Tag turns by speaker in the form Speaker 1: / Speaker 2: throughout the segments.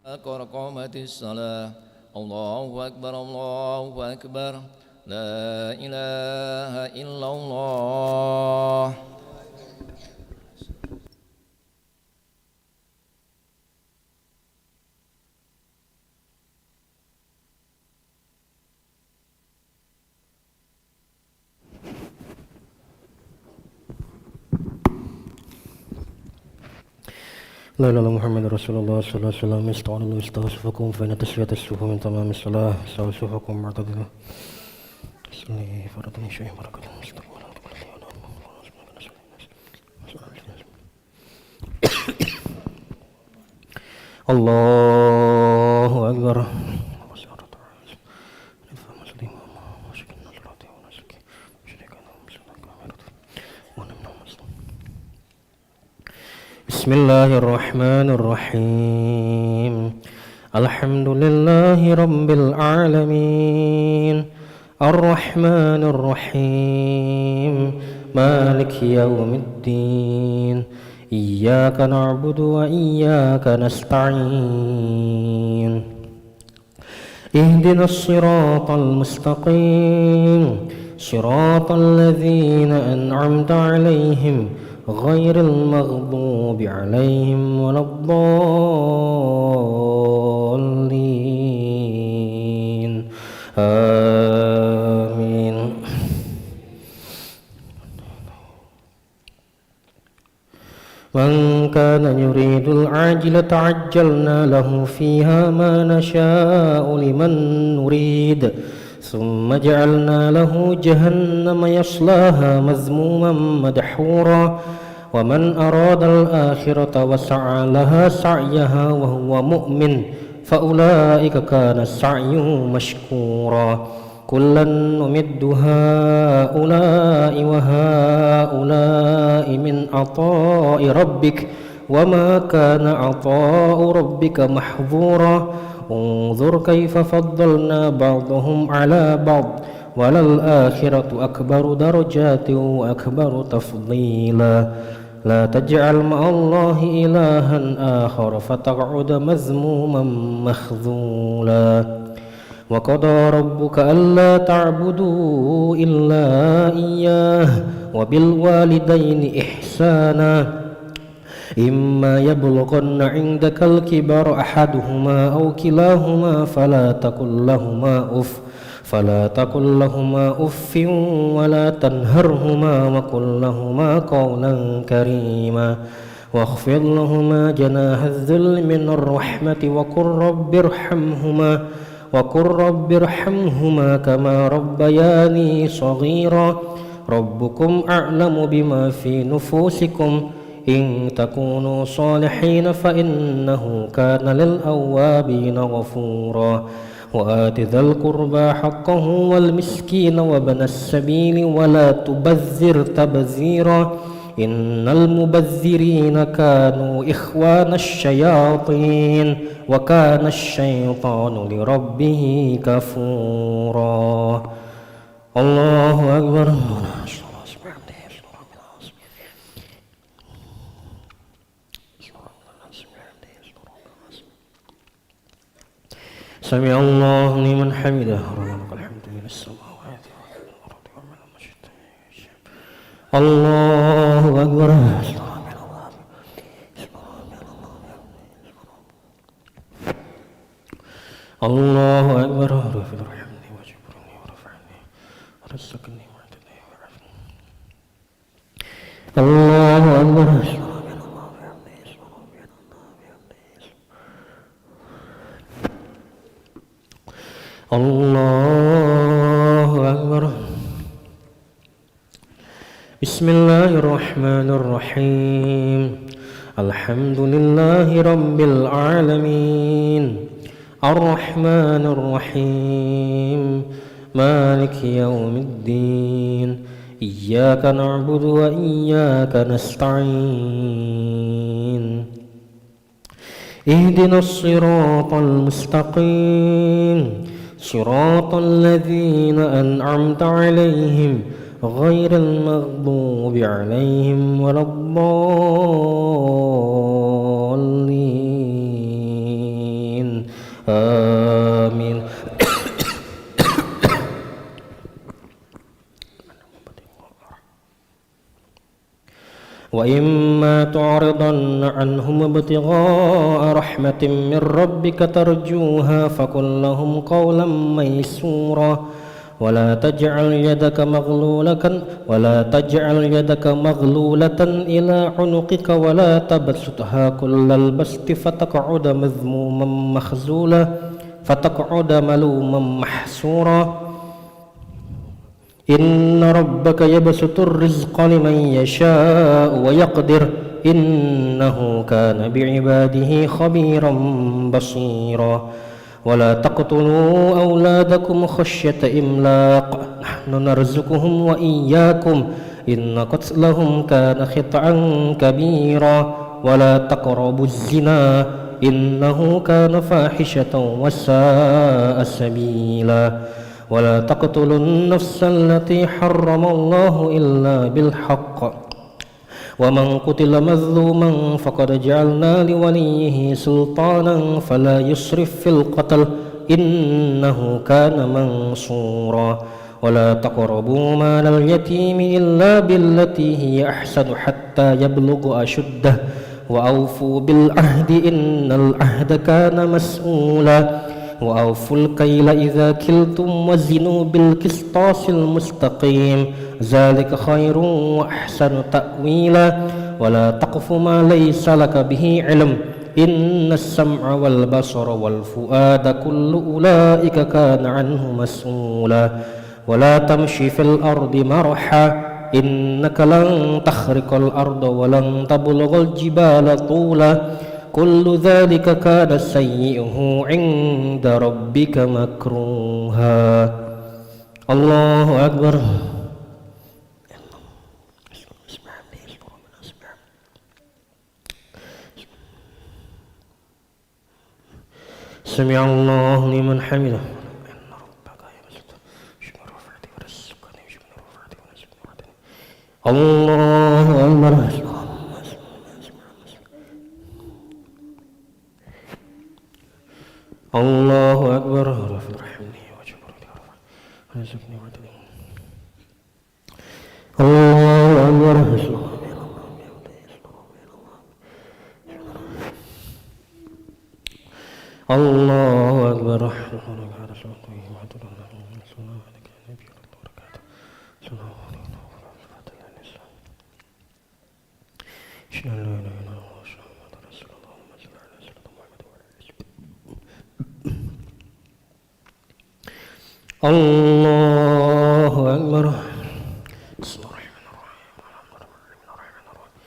Speaker 1: قد قامت الصلاة الله أكبر الله أكبر لا إله إلا الله.
Speaker 2: لا إله إلا محمد رسول الله صلى الله عليه وسلم. استعانوا الله استغفركم فإن تسوية الصفوف من تمام الصلاة. سووا صفوفكم معتدلة. صلي فرض شيء بركة مستقبلا. الله أكبر. بسم الله الرحمن الرحيم. الحمد لله رب العالمين الرحمن الرحيم مالك يوم الدين إياك نعبد وإياك نستعين اهدنا الصراط المستقيم صراط الذين أنعمت عليهم غير المغضوب عليهم ولا الضالين آمين. من كان يريد العاجلة عجلنا له فيها ما نشاء لمن نريد ثم جعلنا له جهنم يصلاها مذموما مدحورا ومن أراد الآخرة وسعى لها سعيها وهو مؤمن فأولئك كان سعيهم مشكورا كلا نمد هؤلاء وهؤلاء من عطاء ربك وما كان عطاء ربك محظورا انظر كيف فضلنا بعضهم على بعض وللآخرة أكبر درجات وأكبر تفضيلا لا تجعل مع الله إلها آخر فتقعد مذموما مخذولا وقضى ربك ألا تعبدوا إلا إياه وبالوالدين إحسانا إما يبلغن عندك الكبر أحدهما أو كلاهما فلا تقل لهما أف ولا تنهرهما وقل لهما قولا كريما واخفض لهما جناح الذل من الرحمة وقل رب ارحمهما كما ربياني صغيرا ربكم أعلم بما في نفوسكم إن تكونوا صالحين فإنه كان للأوابين غفورا وآت ذا القربى حقه والمسكين وابن السبيل ولا تبذر تبذيرا إن المبذرين كانوا إخوان الشياطين وكان الشيطان لربه كفورا. الله أكبر. سمع الله لمن حمده ربنا لك الحمد من السماوات والأرض ومن المشرق الله أكبر. الله أكبر. رفض رحمني وجبرني ورفعني ورزقني وعدني وعافني. الله أكبر. الله أكبر. بسم الله الرحمن الرحيم. الحمد لله رب العالمين الرحمن الرحيم مالك يوم الدين إياك نعبد وإياك نستعين اهدنا الصراط المستقيم صراط الذين أنعمت عليهم غير المغضوب عليهم ولا الضالين آمين. وإما تعرضن عنهم ابتغاء رحمة من ربك ترجوها فقل لهم قولا ميسورا ولا تجعل يدك مغلولة إلى عنقك ولا تبسطها كل البسط فتقعد ملوما محسورا إن ربك يبسط الرزق لمن يشاء ويقدر إنه كان بعباده خبيرا بصيرا ولا تقتلوا أولادكم خشية إملاق نحن نرزقهم وإياكم إن قتلهم كان خطأ كبيرا ولا تقربوا الزنا إنه كان فاحشة وساء سبيلا ولا تقتلوا النفس التي حرم الله إلا بالحق ومن قتل مظلوما فقد جعلنا لوليه سلطانا فلا يسرف في القتل إنه كان منصورا ولا تقربوا مال اليتيم إلا بالتي هي أحسن حتى يبلغ أشده وأوفوا بالعهد إن العهد كان مسؤولا وأوفوا الكيل إذا كلتم وزنوا بالقسطاس المستقيم ذلك خير وأحسن تأويلا ولا تقف ما ليس لك به علم إن السمع والبصر والفؤاد كل أولئك كان عنه مسؤولا ولا تمشي في الأرض مرحا إنك لن تخرق الأرض ولن تبلغ الجبال طولا كل ذلك كان سيئه عند ربك مكروها الله أكبر سمع الله لمن حمده الله أكبر الله أكبر رب ارحمني واجبرني وارزقني وعدني الله أكبر الله أكبر الله أكبر بسم الله الرحمن الرحيم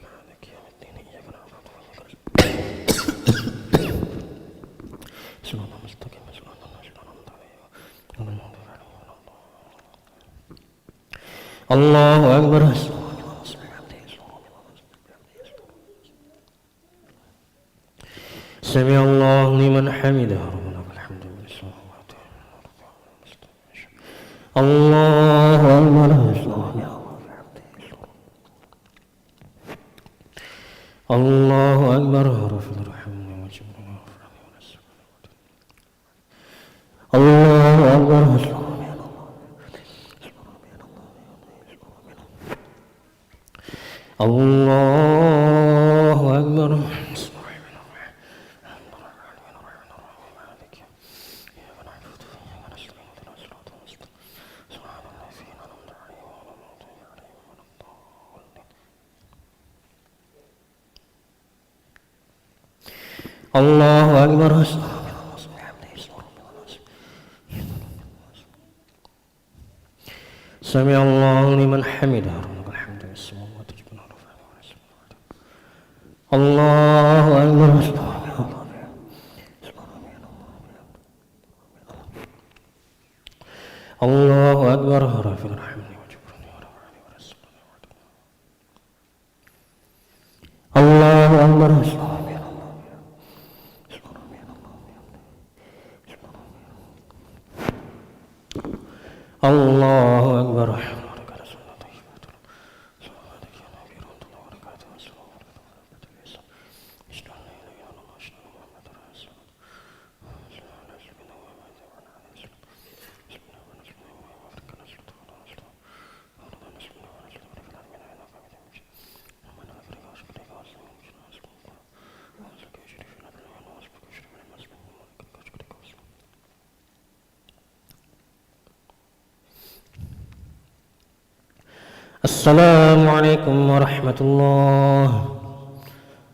Speaker 2: مالك يوم الدين إياك نعبد وإياك نستعين صراط المستقيم صراط الذين أنعمت عليهم غير المغضوب عليهم ولا الضالين الله أكبر سمع الله لمن حمده الله أكبر الله أكبر رب ارحمني واجبرني وارفعني الله أكبر الله أكبر الله أكبر سمع الله لمن حمده الله أكبر الله أكبر رب ارحمني واجبرني الله أكبر الله أكبر السلام عليكم ورحمة الله.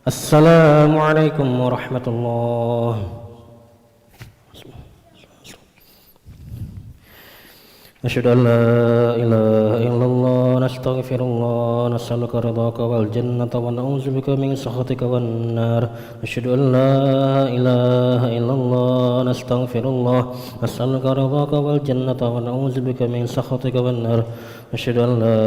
Speaker 2: السلام عليكم ورحمة الله. نشهد أن لا إله إلا الله نستغفر الله نسألك رضاك والجنة ونعوذ بك من سخطك والنار. نشهد أن لا إله إلا الله نستغفر الله نسألك رضاك والجنة ونعوذ بك من سخطك والنار. نشهد أن لا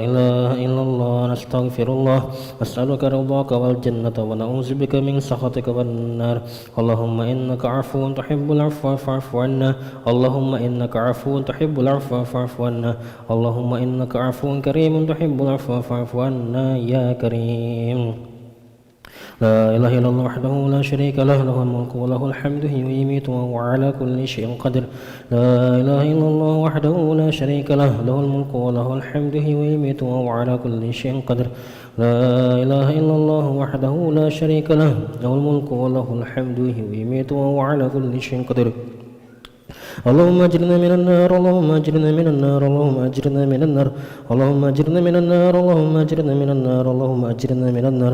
Speaker 2: إله إلا الله نستغفر الله نسألك رضاك والجنة ونعوذ بك من سخطك والنار. اللهم إنك عفو تحب العفو فاعف عنا. اللهم إنك عفو تحب العفو فاعف عنا. اللهم إنك عفو كريم تحب العفو فاعف عنا يا كريم. لا إله إلا الله وحده لا شريك له له الملك وله الحمد يميت وهو على كل شيء قدير. لا إله إلا الله وحده لا شريك له له الملك وله الحمد يميت وهو على كل شيء قدير. لا إله إلا الله وحده لا شريك له له الملك وله الحمد يميت وهو على كل شيء قدير. اللهم اجرنا من النار. اللهم اجرنا من النار. اللهم اجرنا من النار. اللهم اجرنا من النار. اللهم اجرنا من النار. اللهم اجرنا من النار.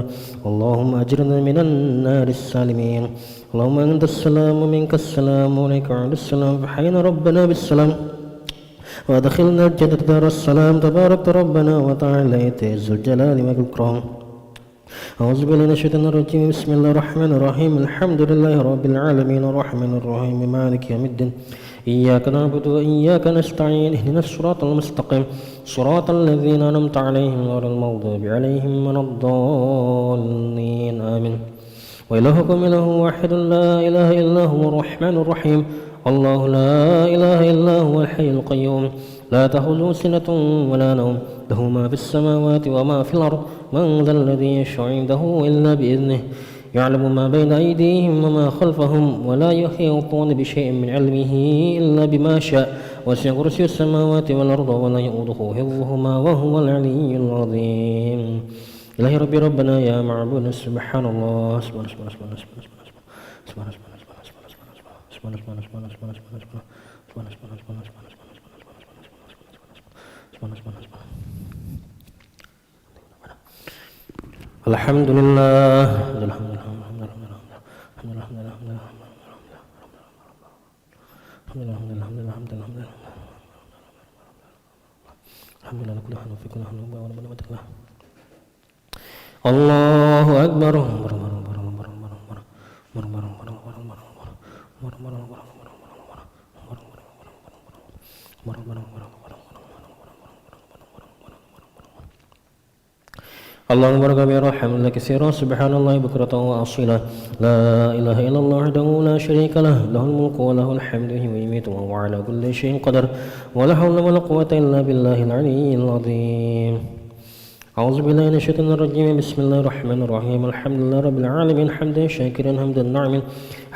Speaker 2: اللهم اجرنا من النار السالمين. اللهم انت السلام ومنك السلام وعليك يعود السلام فحينا ربنا بالسلام وادخلنا الجنة دار السلام. تبارك ربنا وتعاليت ذو الجلال والإكرام. أعوذ بالله من الشيطان الرجيم. بسم الله الرحمن الرحيم. الحمد لله رب العالمين الرحمن الرحيم مالك يوم الدين. إياك نعبد وإياك نستعين. اهدنا الصراط المستقيم صراط الذين أنعمت عليهم غير المغضوب عليهم ولا الضالين آمين. وإلهكم إله واحد لا إله إلا هو الرحمن الرحيم. الله لا إله إلا هو الحي القيوم لا تأخذه سنة ولا نوم له ما في السماوات وما في الأرض. من ذا الذي يشفع عنده إلا بإذنه يعلم ما بين أيديهم وما خلفهم ولا يحيطون بشيء من علمه إلا بما شاء. وسع كرسي السماوات والأرض ولا يؤوده حفظهما وهو العلي العظيم. إلهي ربي ربنا يا معبود سبحان الله. سبحان سبحان سبحان سبحان سبحان سبحان سبحان الحمد لله. الله أكبر. الله أكبر كبيرا الحمد لله كثيرا سبحان الله بكرة وأصيلا. لا إله إلا الله وحده لا شريك له له الملك وله الحمد ويميت وهو على كل شيء قدر. ولا حول ولا قوة إلا بالله العلي العظيم. أعوذ بالله من الشيطان الرجيم. بسم الله الرحمن الرحيم. الحمد لله رب العالمين حمدا شاكرا حمدا ناعما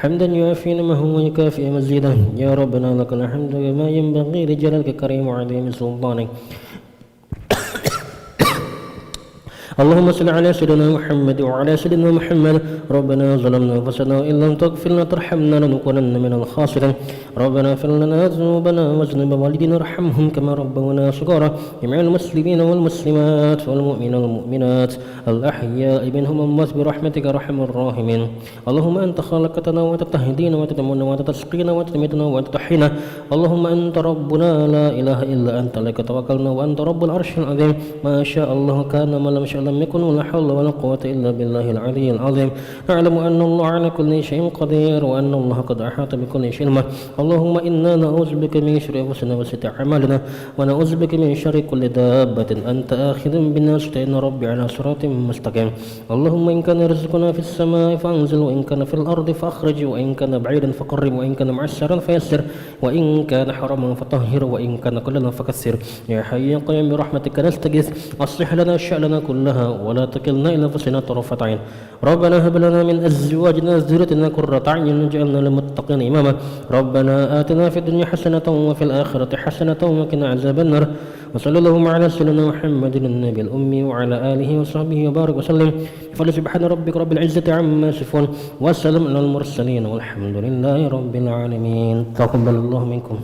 Speaker 2: حمدا يوافي نعمه ويكافئ مزيدا. يا ربنا لك الحمد كما ينبغي لجلالك الكريم وعظيم سلطانك. اللهم صل على سيدنا محمد وعلى سيدنا محمد. ربنا ظلمنا أنفسنا وإن لم تغفر لنا وترحمنا لنكونن من الخاسرين. ربنا اغفر لنا ذنوبنا وذنوب والدينا وارحمهم كما ربونا صغارا. جميع المسلمين والمسلمات والمؤمنين والمؤمنات الأحياء منهم والأموات برحمتك أرحم الراحمين. اللهم أنت خلقتنا وأنت تهدينا وأنت تمنى وأنت تسقينا وأنت تميتنا وأنت تحيينا. اللهم أنت ربنا لا إله إلا أنت لك توكلنا وأنت رب العرش العظيم. ما شاء الله كان ما لم يشاء لم يكن ولا حول ولا قوة إلا بالله العلي العظيم. نعلم أن الله على كل شيء قدير وأن الله قد أحاط بكل شيء علما. اللهم إنا نعوذ بك من شر أنفسنا وسيئات أعمالنا ونعوذ بك من شر كل دابة أنت آخذ بالناصيتها إن ربي على صراط مستقيم. اللهم إن كان رزقنا في السماء فأنزل وإن كان في الأرض فأخرج وإن كان بعيدا فقرب وإن كان معسرا فيسر وإن كان حراما فطهر وإن كان قليلا فكسر. يا حي يا قيوم برحمتك نستغيث أصلح لنا شأننا كلها ولا تكلنا إلى أنفسنا طرفة عين. ربنا هب لنا من أزواجنا وذريتنا قرة أعين واجعلنا للمتقين إماما. ربنا آتنا في الدنيا حسنة وفي الآخرة حسنة وقنا عذاب النار. وصلى اللهم على سيدنا محمد النبي الأمي وعلى آله وصحبه وبارك وسلم. فلسبحان ربك رب العزة عما يصفون وسلام على المرسلين والحمد لله رب العالمين. تقبل الله منكم.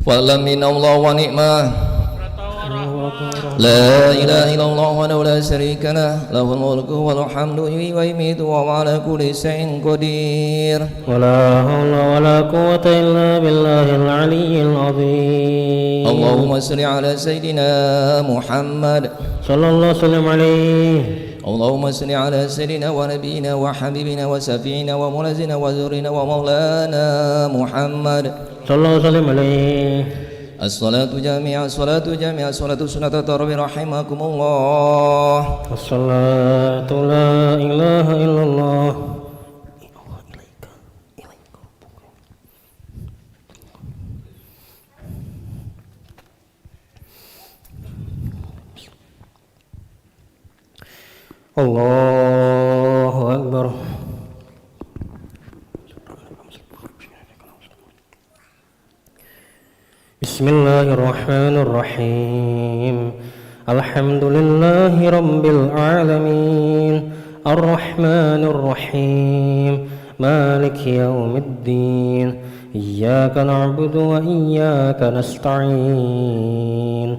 Speaker 1: فضلا من الله ونعمة لا إله إلا الله وحده لا شريك له له الملك والحمد يحيي ويميت وهو على كل شيء قدير
Speaker 2: ولا حول ولا قوة إلا بالله العلي العظيم
Speaker 1: اللهم صل على سيدنا محمد
Speaker 2: صلى الله وسلم عليه
Speaker 1: اللهم صل على سيدنا ونبينا وحبيبنا وشفيعنا ومنزلنا وزورنا ومولانا محمد
Speaker 2: صلى الله وسلم عليه
Speaker 1: الصلاة جميعا الصلاة جميعا الصلاة سنة التربي رحمكم الله
Speaker 2: الصلاة لا إله إلا الله الله أكبر بسم الله الرحمن الرحيم الحمد لله رب العالمين الرحمن الرحيم مالك يوم الدين إياك نعبد وإياك نستعين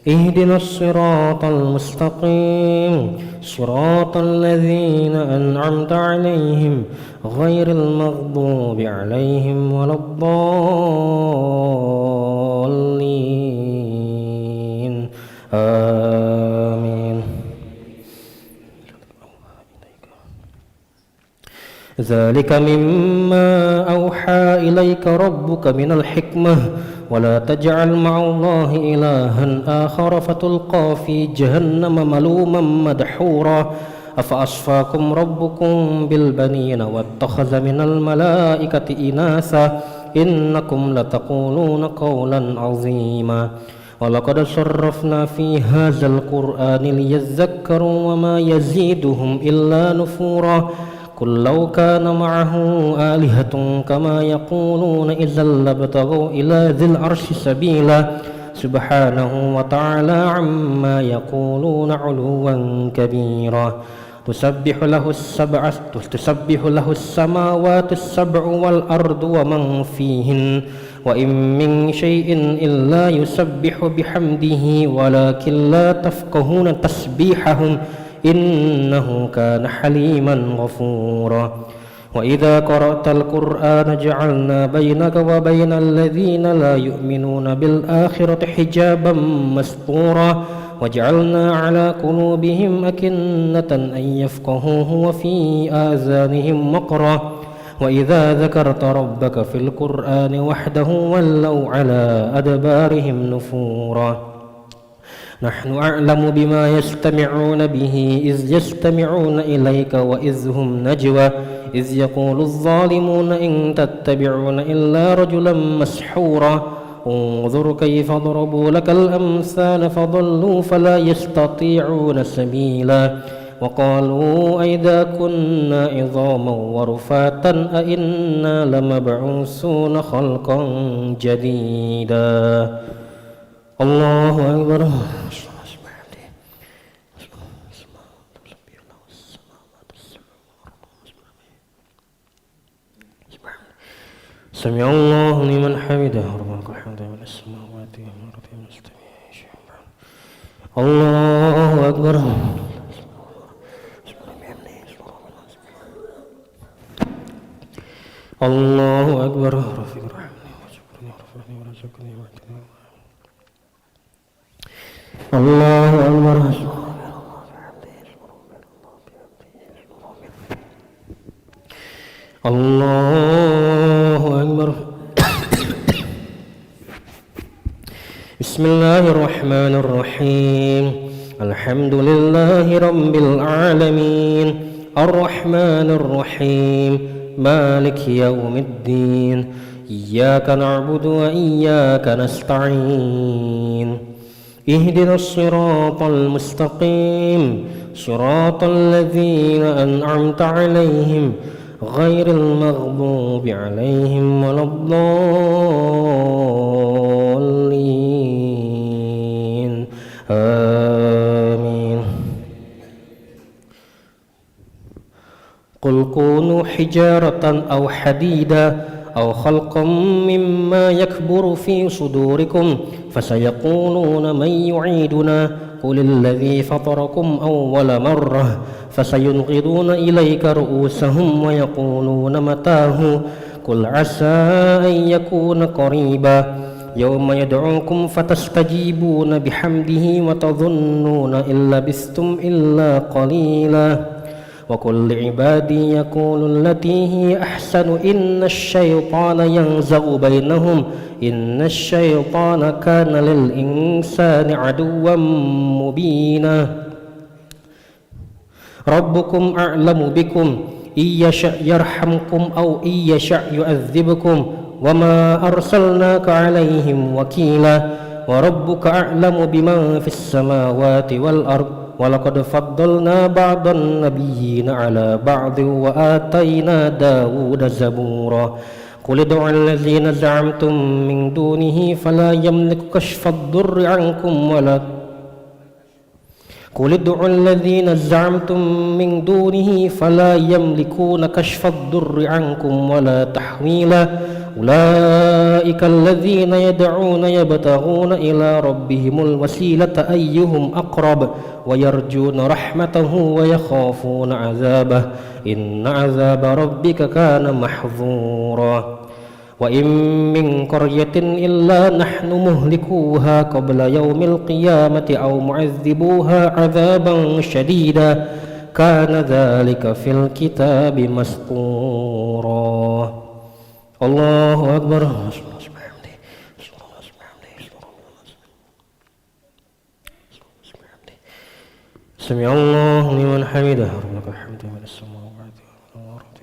Speaker 2: اهدنا الصراط المستقيم صراط الذين أنعمت عليهم غير المغضوب عليهم ولا الضالين آمين ذلك مما أوحى إليك ربك من الحكمة ولا تجعل مع الله إلها آخر فتلقى في جهنم ملوما مدحورا أفأصفاكم ربكم بالبنين واتخذ من الملائكة إناثا إنكم لتقولون قولا عظيما ولقد صرفنا في هذا القرآن ليذكروا وما يزيدهم إلا نفورا قل لو كان معه آلهة كما يقولون إذا لابتغوا إلى ذي العرش سبيلا سبحانه وتعالى عما يقولون علوا كبيرا تسبح له السماوات السبع والأرض ومن فيهن وإن من شيء إلا يسبح بحمده ولكن لا تفقهون تسبيحهم إنه كان حليما غفورا وإذا قرأت القرآن جعلنا بينك وبين الذين لا يؤمنون بالآخرة حجابا مستورا وجعلنا على قلوبهم أكنة أن يفقهوه وفي آذانهم وقرا وإذا ذكرت ربك في القرآن وحده ولوا على أدبارهم نفورا نحن أعلم بما يستمعون به إذ يستمعون إليك وإذ هم نجوى إذ يقول الظالمون إن تتبعون إلا رجلا مسحورا انظر كيف ضربوا لك الأمثال فضلوا فلا يستطيعون سبيلا وقالوا أئذا كنا عظاما ورفاتا أئنا لمبعوثون خلقا جديدا الله أكبر سمع الله لمن حمده ربنا الحمد من السماوات والأرض الله أكبر الله أكبر رفيق رحمني وشكرني ورفعني ورزقني واهدني الله أكبر الله أكبر بسم الله الرحمن الرحيم الحمد لله رب العالمين الرحمن الرحيم مالك يوم الدين إياك نعبد وإياك نستعين اهدنا الصراط المستقيم صراط الذين أنعمت عليهم غير المغضوب عليهم ولا الضالين آمين قل كونوا حجارة أو حديدا أو خلقا مما يكبر في صدوركم فسيقولون من يعيدنا قل الذي فطركم أول مرة فسينغضون إليك رؤوسهم ويقولون متاه قل عسى أن يكون قريبا يوم يدعوكم فتستجيبون بحمده وتظنون إن لبثتم إلا قليلا وقل لعبادي يقول التي هي أحسن إن الشيطان ينزغ بينهم إن الشيطان كان للإنسان عدوا مبينا ربكم أعلم بكم إن يشأ يرحمكم أو إن يشأ يعذبكم وما أرسلناك عليهم وكيلا وربك أعلم بمن في السماوات والأرض ولقد فضلنا بعض النبيين على بعض وآتينا داود زبورا قل ادعوا الذين زعمتم من دونه فلا يملك كشف الضر عنكم ولا قل ادعوا الذين زعمتم من دونه فلا يملكون كشف الضر عنكم ولا تحويلا أولئك الذين يدعون يبتغون إلى ربهم الوسيلة أيهم أقرب ويرجون رحمته ويخافون عذابه إن عذاب ربك كان محظورا وإن من قرية إلا نحن مهلكوها قبل يوم القيامة أو معذبوها عذابا شديدا كان ذلك في الكتاب مسطورا الله أكبر سمع الله لمن حمده ربنا الحمد من السماوات والأرض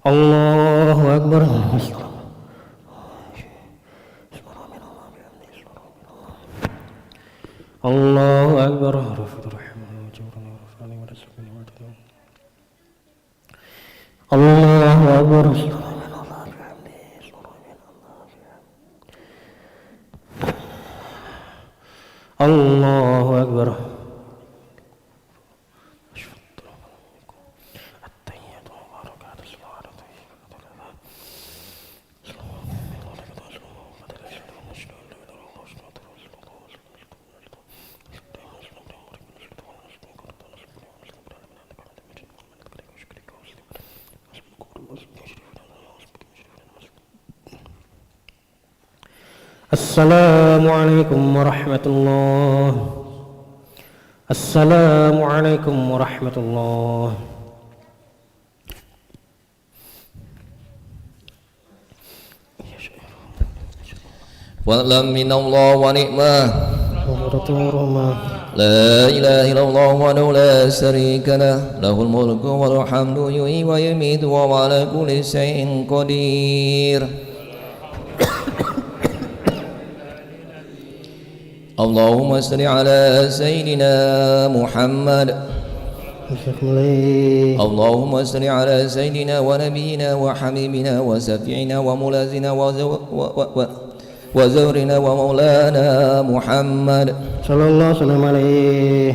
Speaker 2: الله أكبر الله أكبر الله أكبر الله أكبر السلام عليكم ورحمة الله السلام عليكم ورحمة الله
Speaker 1: فضلا من الله ونعمة لا إله إلا الله وحده لا شريك له له الملك والحمد يحيي ويميت وهو على كل شيء قدير اللهم صل على سيدنا محمد اللهم صل على سيدنا ونبينا وحبيبنا وشفيعنا وملاذنا وزورنا ومولانا محمد
Speaker 2: صلى الله وسلم عليه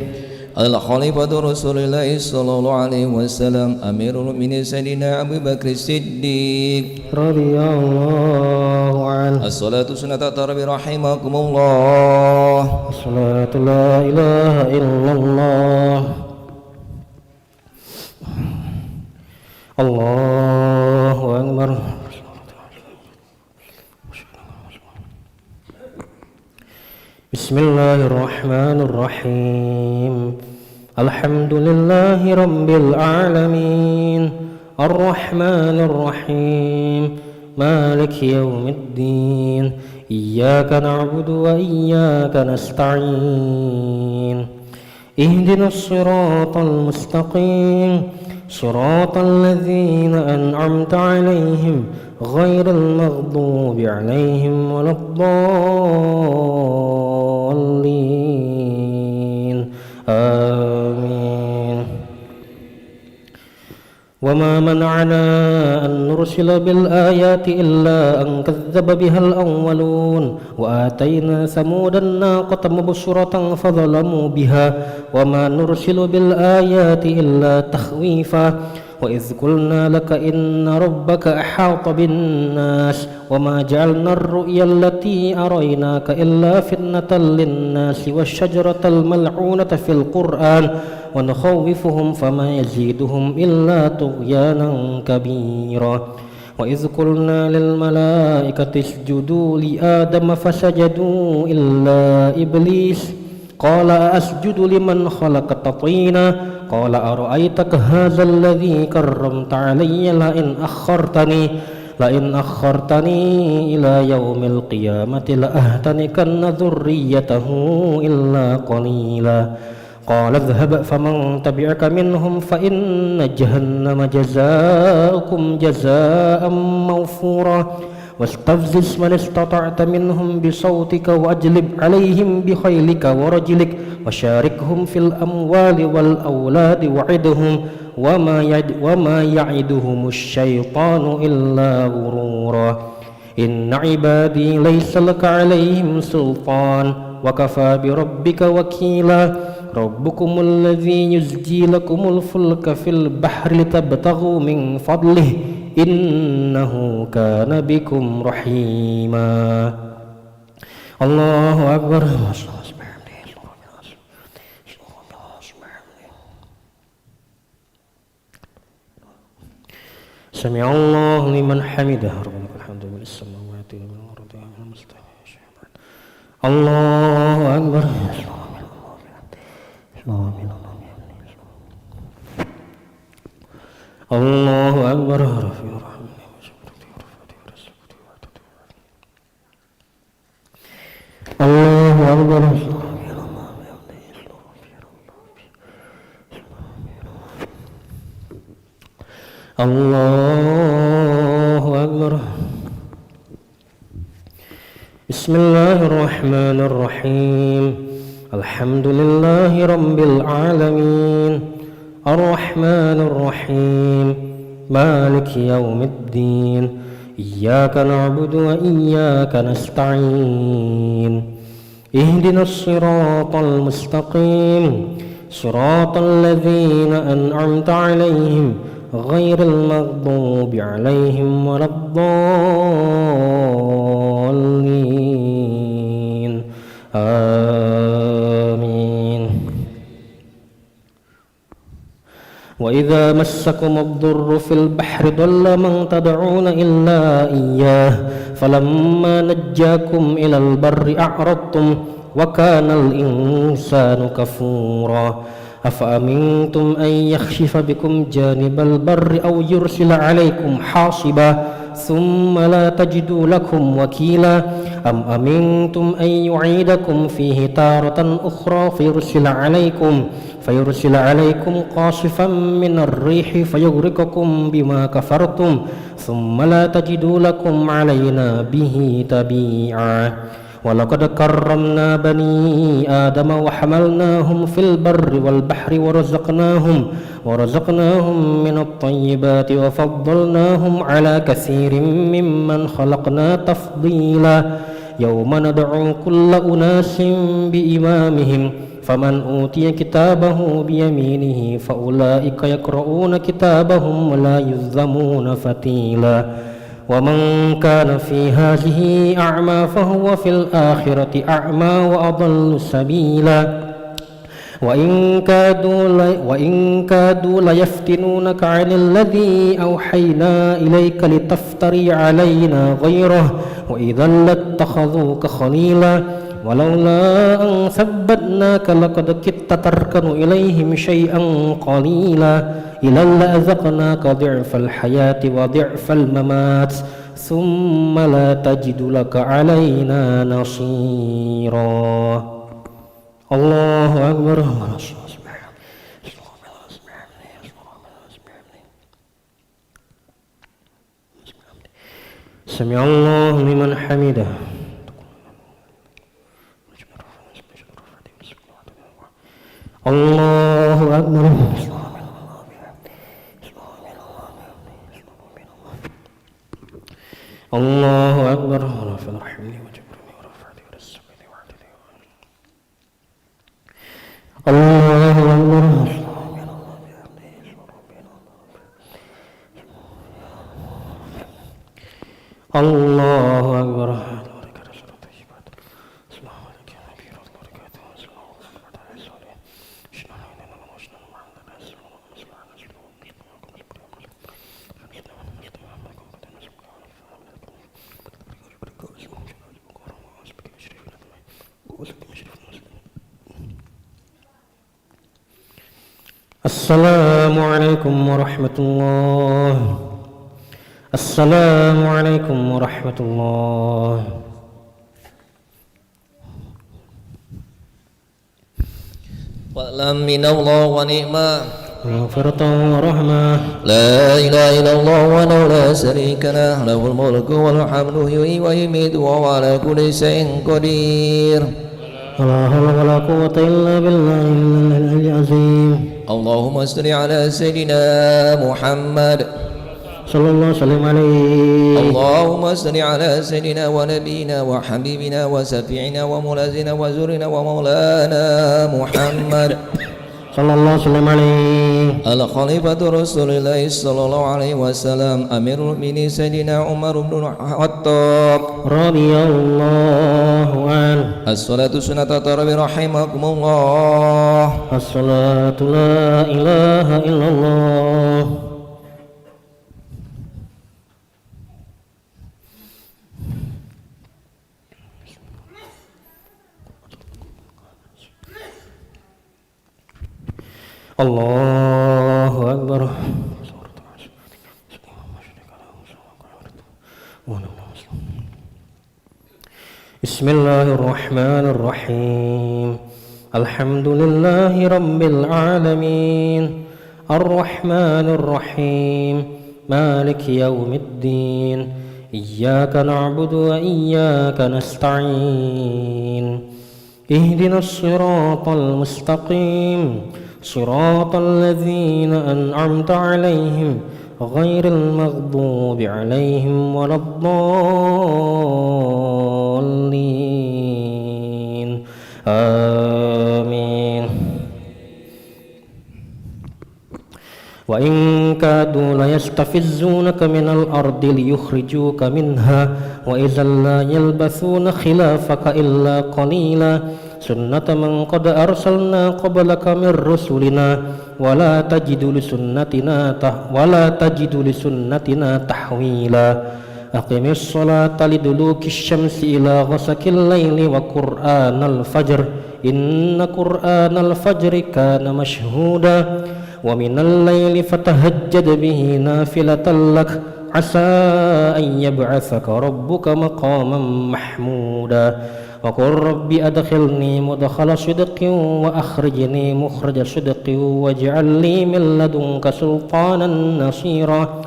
Speaker 1: الخليفة رسول الله صلى الله عليه وسلم أمير المؤمنين سيدنا أبو بكر الصديق
Speaker 2: رضي الله عنه
Speaker 1: الصلاة سنة التربية رحمكم الله
Speaker 2: الصلاة لا إله إلا الله الله أكبر بسم الله الرحمن الرحيم الحمد لله رب العالمين الرحمن الرحيم مالك يوم الدين إياك نعبد وإياك نستعين اهدنا الصراط المستقيم صراط الذين أنعمت عليهم غير المغضوب عليهم ولا الضالين آمين وما منعنا أن نرسل بالآيات إلا أن كذب بها الأولون وآتينا ثمود الناقة مبصرة فظلموا بها وما نرسل بالآيات إلا تخويفا وإذ قلنا لك إن ربك أحاط بالناس وما جعلنا الرؤيا التي أريناك إلا فتنة للناس والشجرة الملعونة في القرآن ونخوفهم فما يزيدهم إلا طغيانا كبيرا وإذ قلنا للملائكة اسجدوا لآدم فسجدوا إلا إبليس قال أسجد لمن خلقت طينا قال أرأيتك هذا الذي كرمت علي لئن أخرتني إلى يوم القيامة لأهتنكن ذريته إلا قليلا قال اذهب فمن تبعك منهم فإن جهنم جزاؤكم جزاء موفورا واستفزز من استطعت منهم بصوتك وأجلب عليهم بخيلك ورجلك وشاركهم في الأموال والأولاد وعدهم وما يعدهم الشيطان إلا غرورا إن عبادي ليس لك عليهم سلطان وكفى بربك وكيلا ربكم الذي يزجي لكم الفلك في البحر لتبتغوا من فضله إنه كان بكم رحيما الله أكبر سمع الله لمن حمده ربنا الحمد لله السماوات والأرض الله أكبر الله أكبر الله أكبر الله أكبر بسم الله الرحمن الرحيم الحمد لله رب العالمين الرحمن الرحيم مالك يوم الدين إياك نعبد وإياك نستعين اهدنا الصراط المستقيم صراط الذين أنعمت عليهم غير المغضوب عليهم ولا الضالين آمين وإذا مسكم الضر في البحر ضل من تدعون إلا إياه فلما نجاكم إلى البر أعرضتم وكان الإنسان كفورا أفأمنتم أن يخسف بكم جانب البر أو يرسل عليكم حاصبا ثم لا تجدوا لكم وكيلا أم أمنتم أن يعيدكم فيه تارة أخرى فيرسل عليكم قاصفا من الريح فيغرقكم بما كفرتم ثم لا تجدوا لكم علينا به تبيعا ولقد كرمنا بني آدم وحملناهم في البر والبحر ورزقناهم من الطيبات وفضلناهم على كثير ممن خلقنا تفضيلا يوم ندعو كل أناس بإمامهم فمن أوتي كتابه بيمينه فأولئك يقرؤون كتابهم ولا يظلمون فتيلا ومن كان في هذه أعمى فهو في الآخرة أعمى وأضل سبيلا وإن كادوا ليفتنونك عن الذي أوحينا إليك لتفتري علينا غيره وإذا لاتخذوك خليلا ولولا أن ثبتناك لقد كدت تركن إليهم شيئا قليلا إذا لأذقناك ضعف الحياة وضعف الممات ثم لا تجد لك علينا نصيرا الله أكبر سمع الله لمن حمده الله أكبر الله أكبر ورفع رحمه وجبرني ورفعتي ورزقني وعدني الله أكبر Allahu Akbar. Assalamualaikum warahmatullahi. Assalamualaikum warahmatullahi.
Speaker 1: Wa'lam minallah wa ni'mah
Speaker 2: Maghfiratan wa rahmah.
Speaker 1: La ilaha illallah wa la syarika lah lahul mulku wal hamdu yuhyi wa yumiitu wa ala kulli syai'in qadir.
Speaker 2: La haula wa la quwwata illa billahil azim.
Speaker 1: Allahumma salli ala sayyidina Muhammad
Speaker 2: Sallallahu alaihi.
Speaker 1: Allahumma salli ala sayyidina wa nabiyyina wa habibina wa safi'ina wa mulazina wa zurina wa maulana Muhammad
Speaker 2: Sallallahu alaihi.
Speaker 1: Al-Khalifatu Rasulillah sallallahu alaihi wasallam Amirul Mu'minin Sayyidina Umar bin Khattab
Speaker 2: Radhiyallahu an.
Speaker 1: As-salatu sunnatu tarabi rahimakumullah.
Speaker 2: As-salatu la ilaha illallah. Allahu Akbar. Bismillahirrahmanirrahim. Alhamdulillahi rabbil alamin. Ar-Rahmanir-Rahim. Maliki yaumiddin. Iyyaka na'budu wa iyyaka nasta'in. Ihdinas siratal mustaqim. صراط الذين أنعمت عليهم غير المغضوب عليهم ولا الضالين آمين. وإن كادوا ليستفزونك من الأرض ليخرجوك منها وإذا لا يلبثون خلافك إلا قليلا سنة من قد أرسلنا قبلك من رسلنا ولا تجد لسنتنا تحويلا أقم الصلاة لدلوك الشمس إلى غسق الليل وقرآن الفجر إن قرآن الفجر كان مشهودا ومن الليل فتهجد به نافلة لك عسى أن يبعثك ربك مقاما محمودا وقل رب أدخلني مدخل صدق وأخرجني مخرج صدق واجعل لي من لدنك سلطانا نصيرا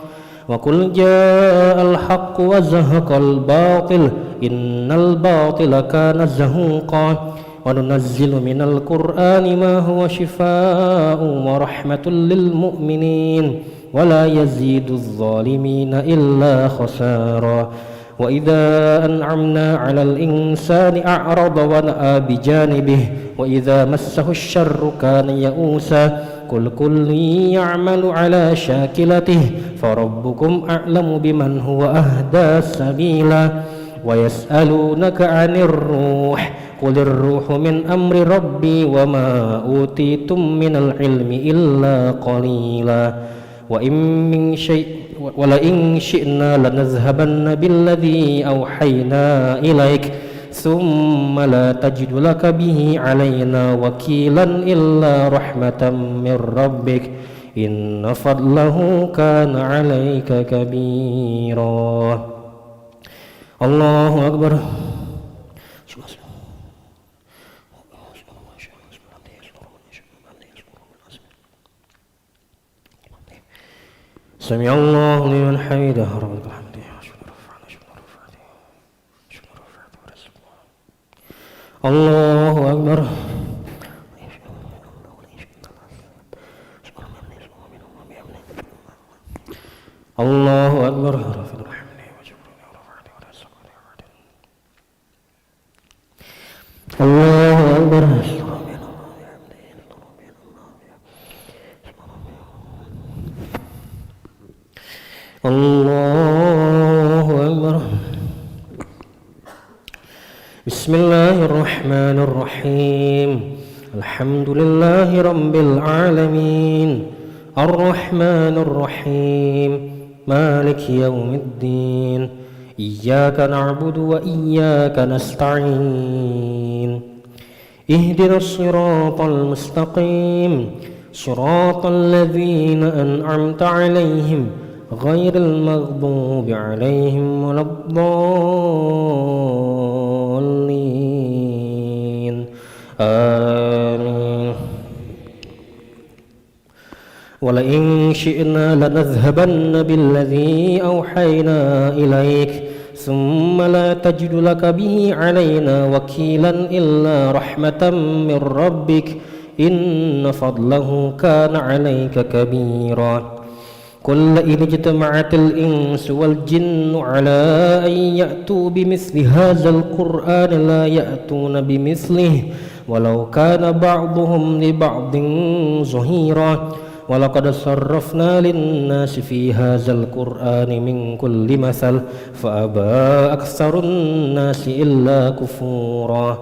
Speaker 2: وقل جاء الحق وزهق الباطل إن الباطل كان زهوقا وننزل من القرآن ما هو شفاء ورحمة للمؤمنين ولا يزيد الظالمين إلا خسارا وإذا أنعمنا على الإنسان أعرض ونأى بجانبه وإذا مسه الشر كان يئوسا قل كل يعمل على شاكلته فربكم أعلم بمن هو أهدى سبيلا ويسألونك عن الروح قل الروح من أمر ربي وما أوتيتم من العلم إلا قليلا وإن من شيء ولئن شئنا لنذهبن بالذي أوحينا إليك ثم لا تجد لك به علينا وكيلا إلا رحمة من ربك إن فضله كان عليك كبيرا. الله أكبر. سمع الله لمن حمده ربنا الحمد. الله أكبر. الله أكبر. الله أكبر. الله أكبر. Bismillahirrahmanirrahim. Alhamdulillahi rabbil alamin. Ar-Rahmanir-Rahim. Maliki yaumiddin. Iyyaka na'budu wa iyyaka nasta'in. Ihdinas siratal mustaqim. Siratal ladzina an'amta 'alaihim ghairil maghdubi 'alaihim waladdallin. Amin. ولئن شئنا لنذهبن بالذي أوحينا إليك ثم لا تجد لك به علينا وكيلا إلا رحمة من ربك إن فضله كان عليك كبيرا. قل إن اجتمعت الإنس والجن على أن يأتوا بمثل هذا القرآن لا يأتون بمثله ولو كان بعضهم لبعض ظهيرا. ولقد صرفنا للناس في هذا القرآن من كل مثل فأبى أكثر الناس إلا كفورا.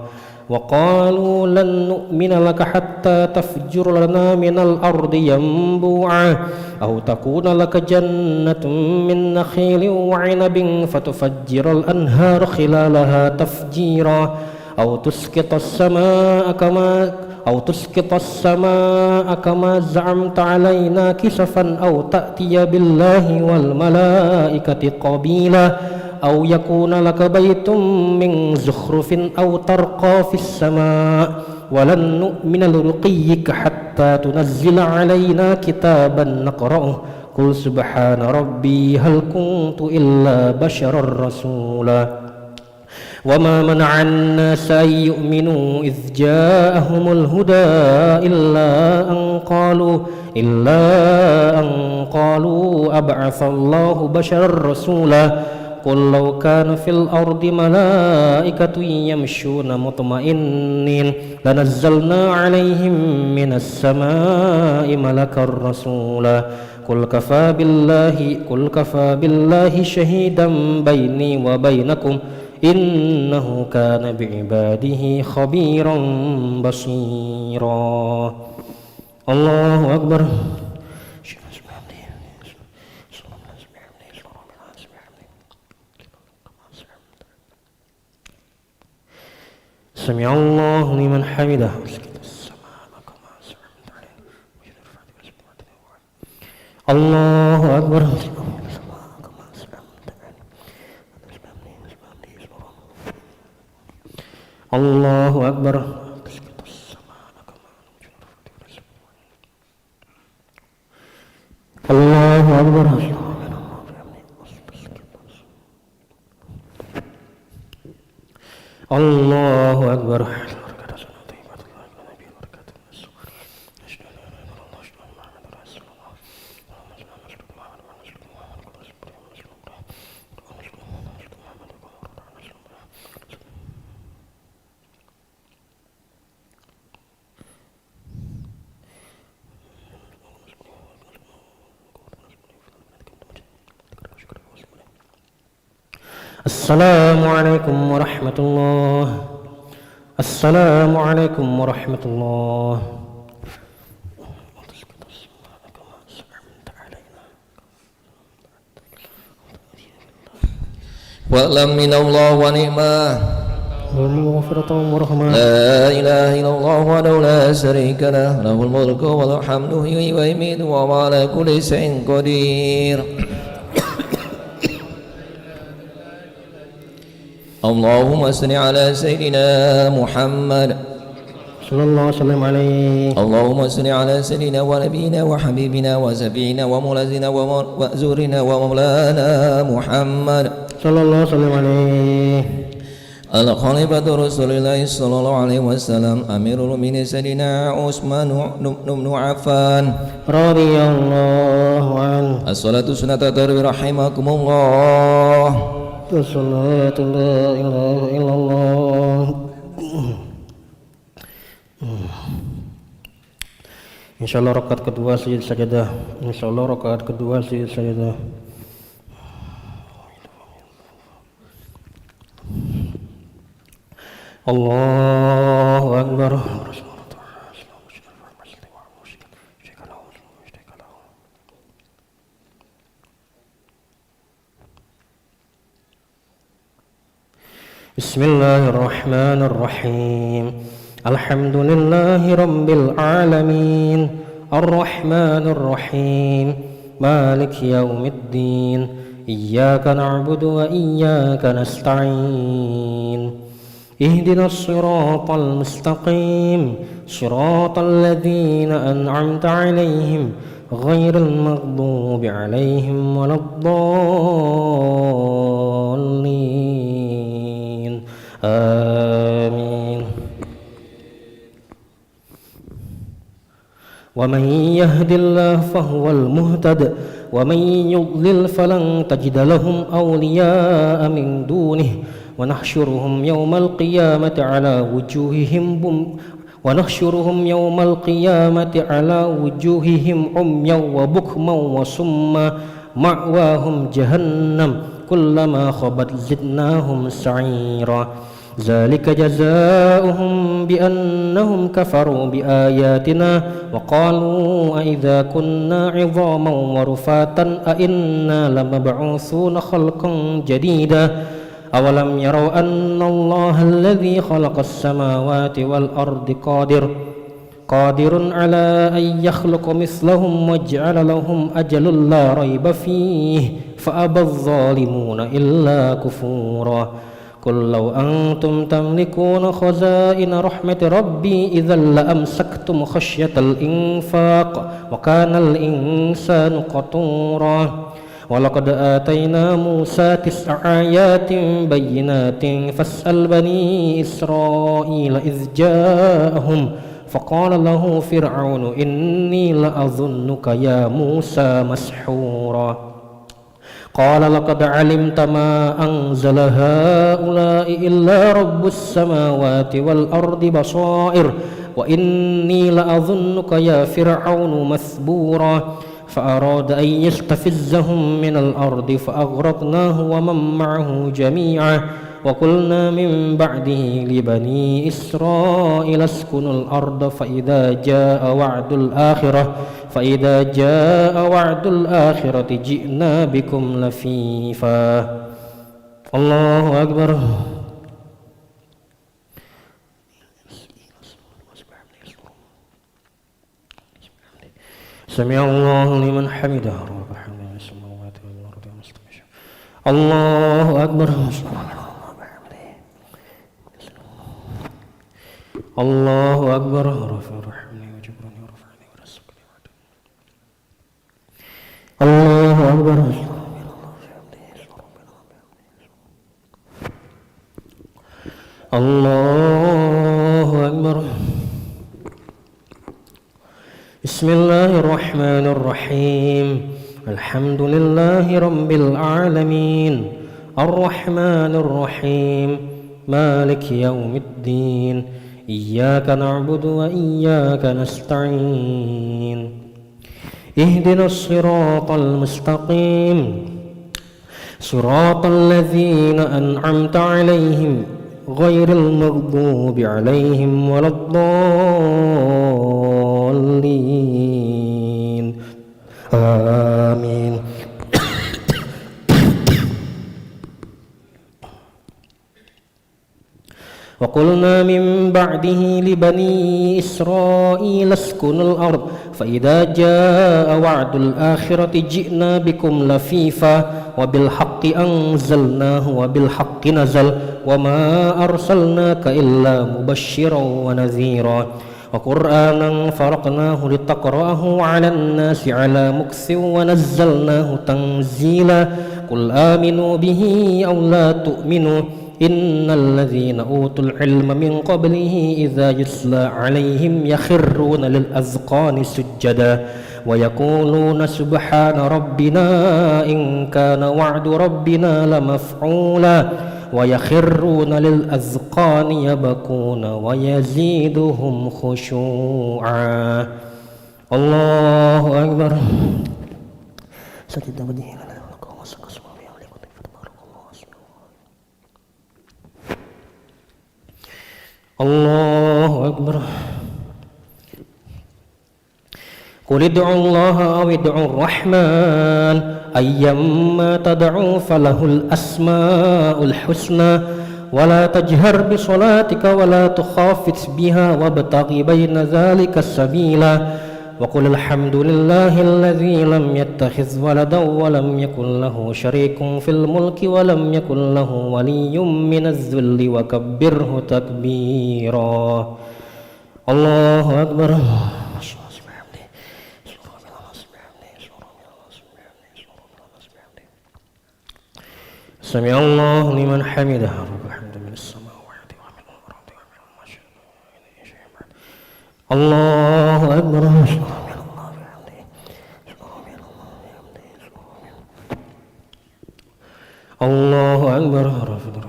Speaker 2: وقالوا لن نؤمن لك حتى تفجر لنا من الأرض ينبوعا أو تكون لك جنة من نخيل وعنب فتفجر الأنهار خلالها تفجيرا أو تسقط السماء كما زعمت علينا كسفا أو تأتي بالله والملائكة قبيلا أو يكون لك بيت من زخرف أو ترقى في السماء ولن نؤمن لرقيك حتى تنزل علينا كتابا نقرأه قل سبحان ربي هل كنت إلا بشرا رسولا. وما منع الناس أن يؤمنوا إذ جاءهم الهدى إلا أن قالوا أبعث الله بشرا رسولا. قل لو كان في الأرض ملائكة يمشون مطمئنين لنزلنا عليهم من السماء ملكا رسولا. قل كفى بالله شهيدا بيني وبينكم إنه كان بعباده خبيرا بصيرا. الله أكبر. سمع الله لمن حمده. الله أكبر. الله أكبر. الله أكبر. الله أكبر. السلام عليكم ورحمة الله. السلام عليكم ورحمة الله.
Speaker 1: واعلم من الله ونعمه
Speaker 2: ومغفرة ورحمة.
Speaker 1: لا إله إلا الله وحده لا شريك له له الملك وله الحمد يحيي ويميت وهو على كل شيء قدير. اللهم صل على سيدنا محمد
Speaker 2: صلى الله وسلم عليه.
Speaker 1: اللهم صل على سيدنا ونبينا وحبيبنا وشفيعنا ومولانا وزورنا ومولانا محمد
Speaker 2: صلى الله وسلم عليه.
Speaker 1: الخليفة رسول الله صلى الله عليه وسلم أمير المؤمنين سيدنا عثمان بن عفان
Speaker 2: رضي الله عنه.
Speaker 1: الصلاة سنة التربية رحمكم الله.
Speaker 2: الصلاة لا إله إلا الله. Insyaallah rakaat kedua sujud sajadah. Insyaallah rakaat kedua sujud sajadah. الله أكبر. بسم الله الرحمن الرحيم. الحمد لله رب العالمين الرحمن الرحيم مالك يوم الدين إياك نعبد وإياك نستعين اهدنا الصراط المستقيم صراط الذين أنعمت عليهم غير المغضوب عليهم ولا الضالين آمين. ومن يهد الله فهو المهتد ومن يضلل فلن تجد لهم أولياء من دونه ونحشرهم يوم القيامة على وجوههم عميا وبكما وصما مأواهم جهنم كلما خبت زدناهم سعيرا ذلك جزاؤهم بأنهم كفروا بآياتنا وقالوا أئذا كنا عظاما ورفاتا أئنا لمبعوثون خلقا جديدا أولم يروا أن الله الذي خلق السماوات والأرض قادر على أن يخلق مثلهم وجعل لهم أجل لا ريب فيه فأبى الظالمون إلا كفورا قل لو أنتم تملكون خزائن رحمة ربي إذا لأمسكتم خشية الإنفاق وكان الإنسان قتورا ولقد آتينا موسى 9 آيات بينات فاسأل بني إسرائيل إذ جاءهم فقال له فرعون إني لأظنك يا موسى مسحورا قال لقد علمت ما أنزل هؤلاء إلا رب السماوات والأرض بصائر وإني لأظنك يا فرعون مثبورا فأراد أن يستفزهم من الأرض فأغرقناه ومن معه جميعا وقلنا من بعده لبني إسرائيل اسكنوا الأرض فإذا جاء وعد الآخرة جئنا بكم لفيفا. الله أكبر. سمع الله لمن حمده ربنا من السماوات والأرض الله أكبر. الله أكبر. رحمني وجبرني ورفعني ورزقني الله أكبر. الله أكبر. بسم الله الرحمن الرحيم الحمد لله رب العالمين الرحمن الرحيم مالك يوم الدين إياك نعبد وإياك نستعين اهدنا الصراط المستقيم صراط الذين أنعمت عليهم غير المغضوب عليهم ولا الضالين آمين. وقلنا من بعده لبني إسرائيل اسكنوا الأرض فإذا جاء وعد الآخرة جئنا بكم لفيفا وبالحق أنزلناه وبالحق نزل وما أرسلناك إلا مبشرا ونذيرا وقرآنا فرقناه لتقرأه على الناس على مكث ونزلناه تنزيلا قل آمنوا به أو لا تؤمنوا إن الذين أوتوا العلم من قبله إذا يتلى عليهم يخرون للأذقان سجدا ويقولون سبحان ربنا إن كان وعد ربنا لمفعولا ويخرون للأذقان يبكون ويزيدهم خشوعا. الله أكبر. الله أكبر. قل ادعوا الله أو ادعوا الرحمن أيما تدعوا فله الأسماء الحسنى ولا تجهر بصلاتك ولا تخافت بها وابتغ بين ذلك السبيلا وقل الحمد لله الذي لم يتخذ ولدا ولم يكن له شريك في الملك ولم يكن له ولي من الذل وكبره تكبيرا. الله أكبر. سمع الله لمن حمده. الحمد من السماوات ومن الأرض ومن ما شاء الله أكبر. الله أكبر. الله أكبر.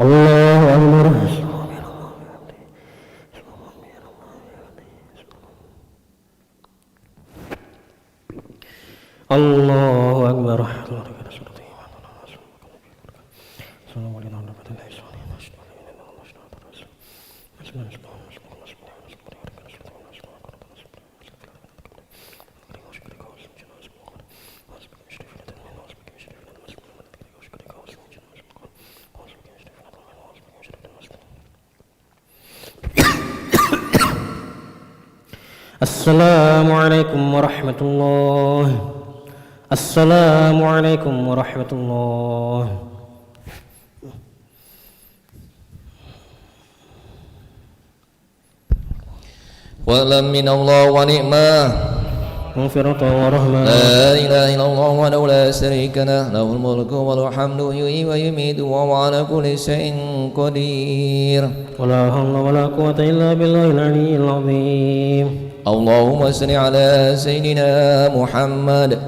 Speaker 2: الله أكبر. السلام عليكم ورحمة الله. السلام عليكم ورحمة الله.
Speaker 1: ولم من الله ونعمة
Speaker 2: مغفرة ورحمة.
Speaker 1: لا إله إلا الله وحده لا شريك له له الملك وله الحمد يحيي ويميت وهو على كل شيء قدير.
Speaker 2: ولا حول ولا قوة إلا بالله العلي العظيم.
Speaker 1: اللهم صل على سيدنا محمد.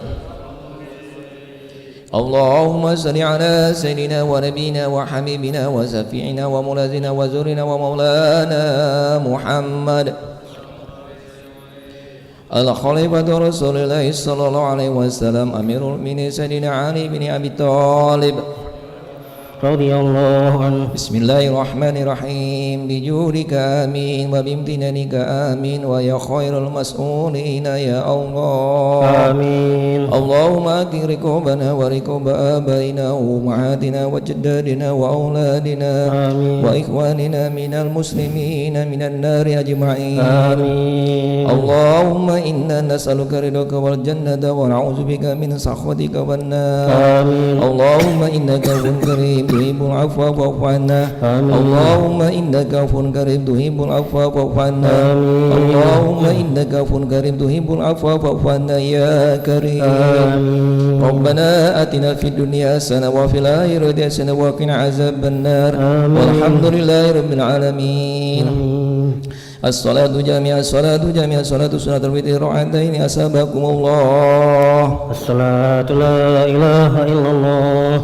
Speaker 1: اللهم صل على سيدنا ونبينا وحبيبنا وشفيعنا ومولانا وزورنا ومولانا محمد الخليفة رسول الله صلى الله عليه وسلم أمير المؤمنين سيدنا علي بن أبي طالب
Speaker 2: رضي الله عنه.
Speaker 1: بسم الله الرحمن الرحيم. بجودك آمين وبامتنانك آمين ويا خير المسؤولين يا الله
Speaker 2: آمين.
Speaker 1: اللهم أكرم ركوبنا وركوب آبائنا وأمهاتنا وجدادنا وأولادنا
Speaker 2: آمين.
Speaker 1: وإخواننا من المسلمين من النار أجمعين
Speaker 2: آمين.
Speaker 1: اللهم إنا نسألك رضاك والجنة ونعوذ بك من سخطك والنار
Speaker 2: آمين.
Speaker 1: اللهم إنك عفو كريم تحب العفو فاعف عنا اللهم إنك عفو كريم تحب العفو فاعف عنا اللهم إنك عفو كريم تحب العفو فاعف عنا يا كريم
Speaker 2: آمين.
Speaker 1: ربنا آتنا في الدنيا حسنة وفي الآخرة حسنة وقنا عذاب النار
Speaker 2: آمين.
Speaker 1: والحمد لله رب العالمين. الصلاة جميع الصلاة جميع الصلاة سنة الوتر ركعتين أسابكم الله.
Speaker 2: الصلاة لا إله إلا الله.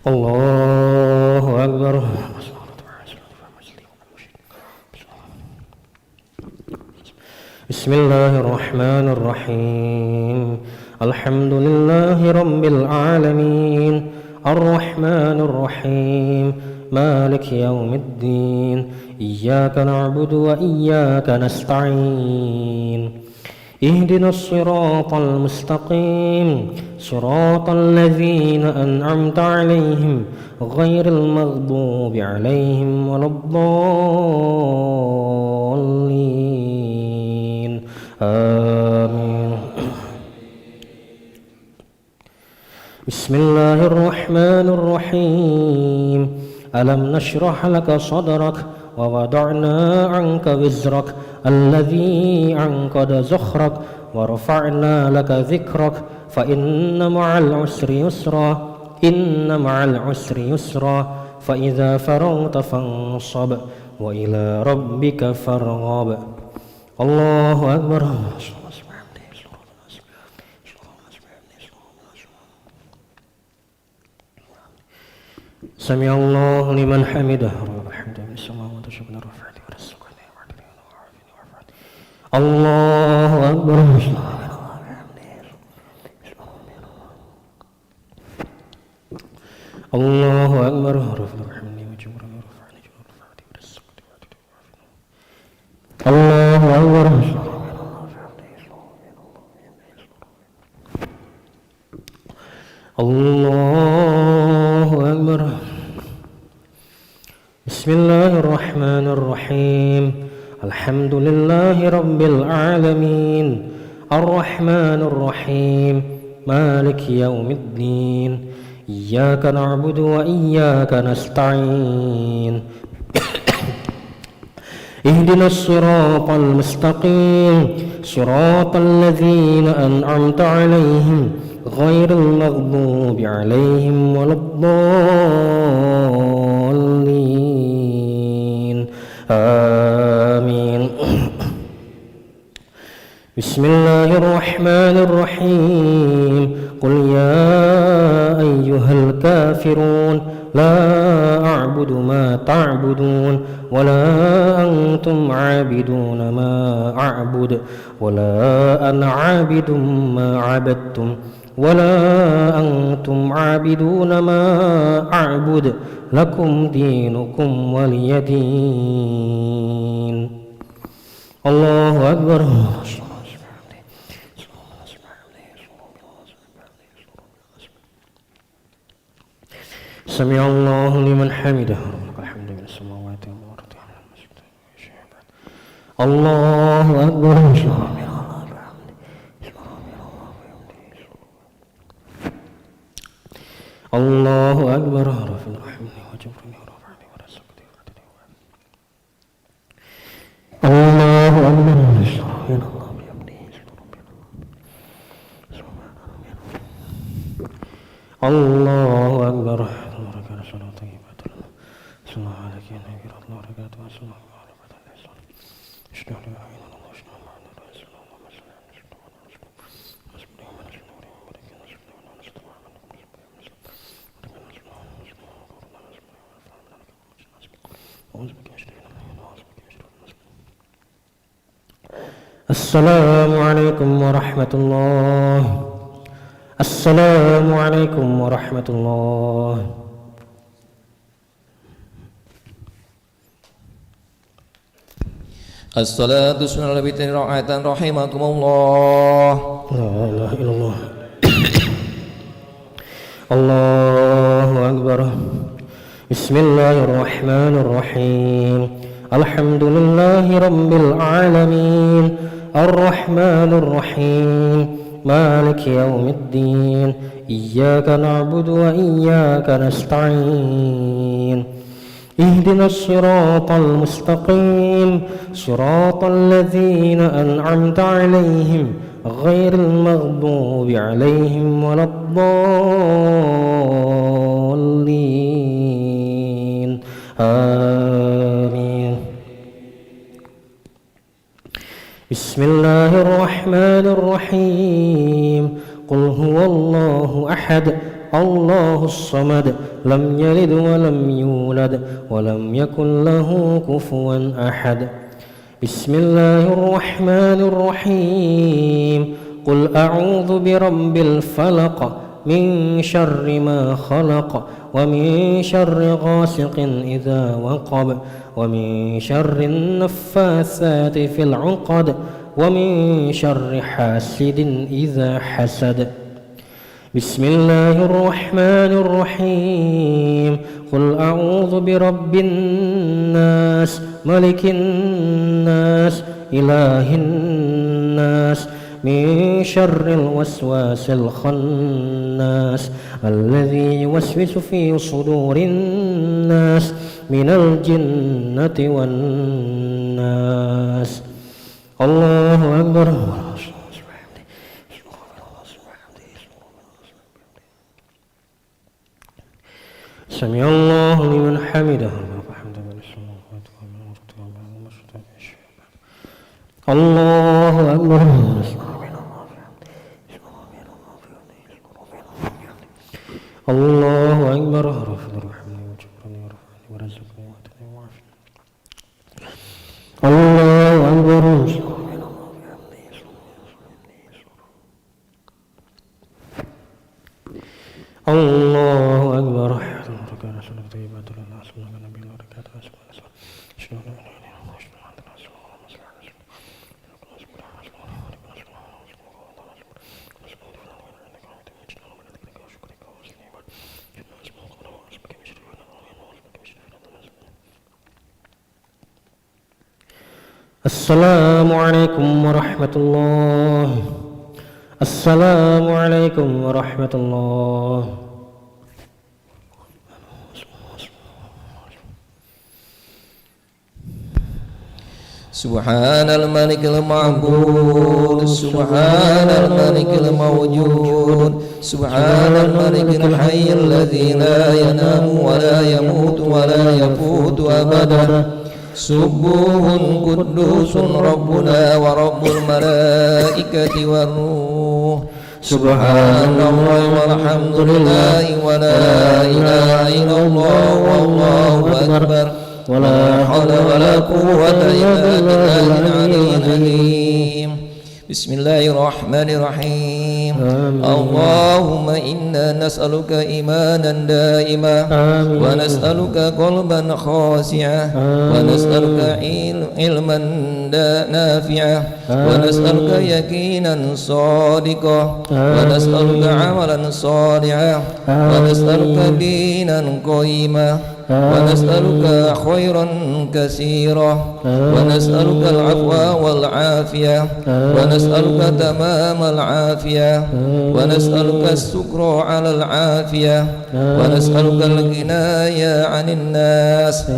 Speaker 2: الله أكبر. بسم الله الرحمن الرحيم. الحمد لله رب العالمين الرحمن الرحيم مالك يوم الدين إياك نعبد وإياك نستعين اهدنا الصراط المستقيم صراط الذين أنعمت عليهم غير المغضوب عليهم ولا الضالين آمين. بسم الله الرحمن الرحيم. ألم نشرح لك صدرك ووضعنا عنك وزرك الذي أنقض ظهرك ورفعنا لك ذكرك فإن مع العسر يسرا إن مع العسر يسرا فإذا فرغت فانصب وإلى ربك فارغب. الله أكبر. سمع الله لمن حمده. الحمد لله السماوات والأرض والرفعة والسكون الله أكبر. الله أكبر رب ارحمني واجبرني وارفعني وارفعني ورزقني الله أكبر الله أكبر. بسم الله الرحمن الرحيم. الحمد لله رب العالمين الرحمن الرحيم مالك يوم الدين إياك نعبد وإياك نستعين اهدنا الصراط المستقيم صراط الذين أنعمت عليهم غير المغضوب عليهم ولا الضالين آمين. بسم الله الرحمن الرحيم. قل يا أيها الكافرون لا أعبد ما تعبدون ولا أنتم عابدون ما أعبد ولا أنا عابد ما عبدتم ولا أنتم عابدون ما أعبد لكم دينكم ولي دين. الله أكبر. سمع الله لمن حمده ولك الحمد من السماوات والأرض الله أكبر. الله أكبر رب ارحمني واجبرني وارفعني ورزقني الله أكبر. الله أكبر. الله عليك يا نبي الله وبركاته الله السلام عليكم ورحمة الله. السلام عليكم ورحمة الله.
Speaker 1: الصلاة سنة النبي رعاية رحمكم الله.
Speaker 2: لا إله إلا الله. الله أكبر. بسم الله الرحمن الرحيم. الحمد لله رب العالمين الرحمن الرحيم مالك يوم الدين إياك نعبد وإياك نستعين اهدنا الصراط المستقيم صراط الذين أنعمت عليهم غير المغضوب عليهم ولا الضالين آمين. بسم الله الرحمن الرحيم. قل هو الله أحد الله الصمد لم يلد ولم يولد ولم يكن له كفوا أحد. بسم الله الرحمن الرحيم. قل أعوذ برب الفلق من شر ما خلق ومن شر غاسق إذا وقب ومن شر النفاثات في العقد ومن شر حاسد إذا حسد. بسم الله الرحمن الرحيم. قل أعوذ برب الناس ملك الناس إله الناس من شر الوسواس الخناس الذي يوسوس في صدور الناس من الجنة والناس. الله أكبر. سمع الله لمن حمده الله أكبر. الله أكبر. ارحمني واجبرني وارفعني ورزقني واهدني وعافني. الله أكبر. الله أكبر. نسألك طيبات الله سبحانك نبي الله بركاته أشهد أن لا إله إلا الله أشهد أن لا إله السلام عليكم ورحمة الله. السلام عليكم ورحمة الله.
Speaker 1: سبحان الملك المعبود سبحان الملك الموجود سبحان الملك الحي الذي لا ينام ولا يموت ولا يفوت أبدا سبوح قدوس ربنا ورب الملائكة والروح سبحان الله والحمد لله ولا إله إلا الله والله أكبر ولا حول ولا قوة إلا بالله العلي العظيم بسم الله الرحمن الرحيم اللهم إنا نسألك إيمانا دائما ونسألك قلبا خاشعا ونسألك علما نافعا ونسألك يقينا صادقا ونسألك عملا صالحا ونسألك دينا قيما ونسألك خيرا كثيرا ونسألك العفو والعافية ونسألك تمام العافية ونسألك الشكر على العافية ونسألك الغناية عن الناس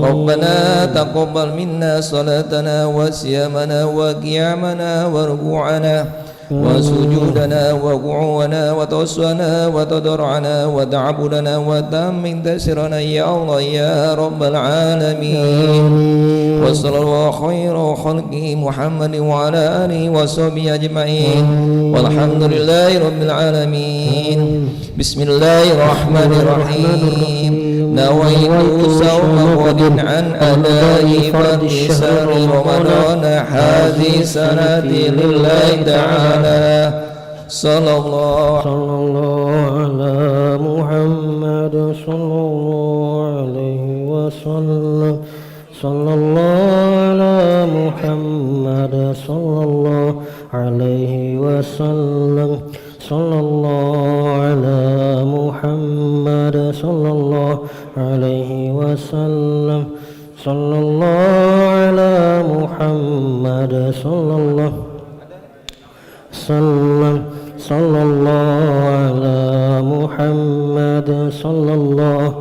Speaker 1: ربنا تقبل منا صلاتنا وصيامنا وقيامنا وركوعنا وسجودنا وقعونا وتوسلنا وتضرعنا وتعبدنا وتأمين تسرنا يا الله يا رب العالمين وصلى الله خير خلقه محمد وعلى آله وصحبه أجمعين والحمد لله رب العالمين بسم الله الرحمن الرحيم نويت صوم غد عن أداء فرض شهر رمضان هذه سنة لله تعالى صلى الله
Speaker 2: على محمد صلى الله عليه وسلم صلى الله على محمد صلى الله عليه وسلم صلى الله على محمد صلى الله عليه وسلم صلى الله على محمد صلى الله وسلم صلى الله على محمد صلى الله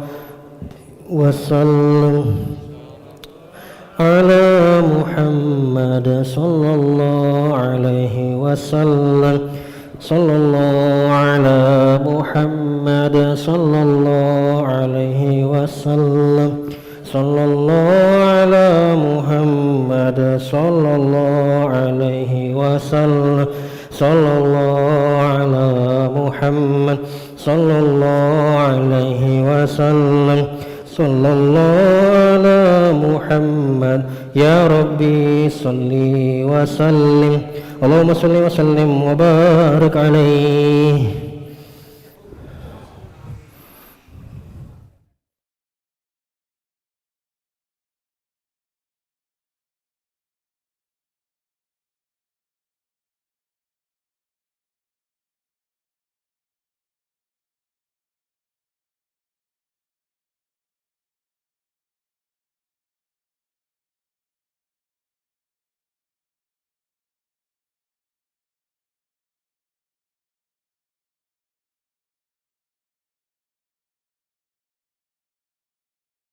Speaker 2: وسلم على محمد صلى الله عليه وسلم صلى الله على محمد صلى الله عليه وسلم صلى الله على محمد صلى الله عليه وسلم صلى الله على محمد صلى الله عليه وسلم صلى الله على محمد يا ربي صل وسلم اللهم صل وسلم وبارك عليه.